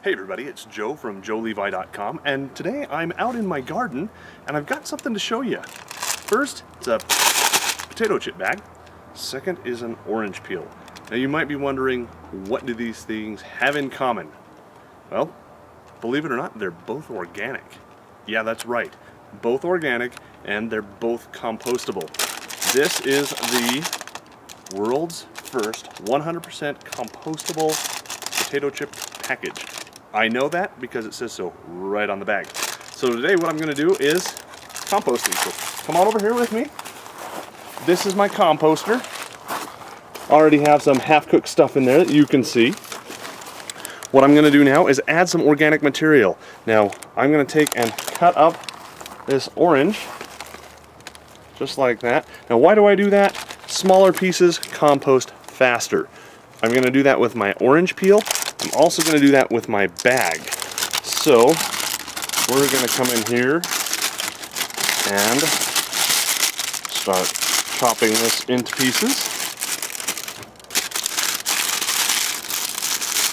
Hey everybody, it's Joe from joelevi.com, and today I'm out in my garden and I've got something to show you. First, it's a potato chip bag. Second is an orange peel. Now you might be wondering, what do these things have in common? Well, believe it or not, they're both organic. Yeah, that's right. Both organic, and they're both compostable. This is the world's first 100% compostable potato chip package. I know that because it says so right on the bag. So today what I'm going to do is composting. So come on over here with me. This is my composter. Already have some half-cooked stuff in there that you can see. What I'm going to do now is add some organic material. Now I'm going to take and cut up this orange just like that. Now why do I do that? Smaller pieces compost faster. I'm going to do that with my orange peel. I'm also going to do that with my bag. So we're going to come in here and start chopping this into pieces.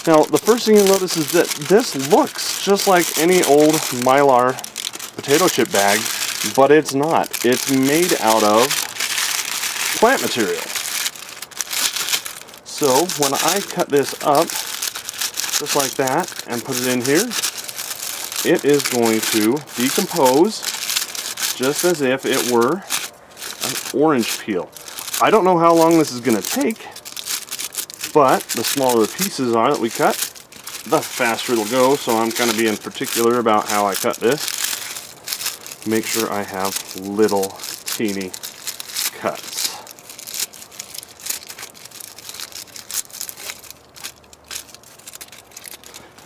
Now the first thing you'll notice is that this looks just like any old mylar potato chip bag, but it's not. It's made out of plant material. So when I cut this up just like that and put it in here, it is going to decompose just as if it were an orange peel. I don't know how long this is going to take, but the smaller the pieces are that we cut, the faster it'll go. So I'm going to be in particular about how I cut this. Make sure I have little teeny cuts.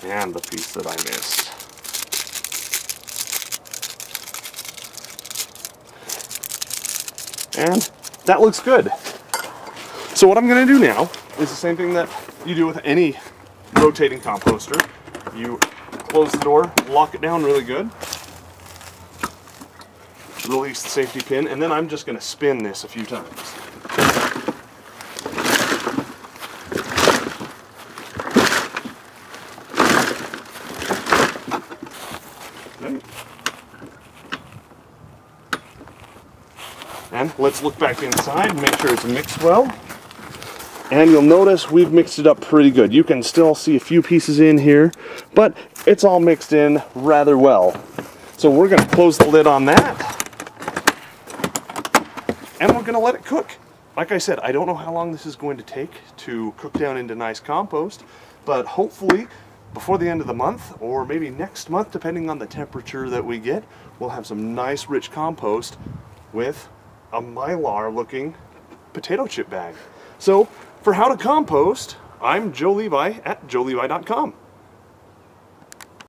And the piece that I missed. And that looks good. So what I'm going to do now is the same thing that you do with any rotating composter. You close the door, lock it down really good, release the safety pin, and then I'm just going to spin this a few times. And let's look back inside and make sure it's mixed well. And you'll notice we've mixed it up pretty good. You can still see a few pieces in here, but it's all mixed in rather well. So we're going to close the lid on that, and we're going to let it cook. Like I said, I don't know how long this is going to take to cook down into nice compost, but hopefully before the end of the month, or maybe next month, depending on the temperature that we get, we'll have some nice rich compost with a mylar looking potato chip bag. So for how to compost, I'm Joe Levi at joelevi.com.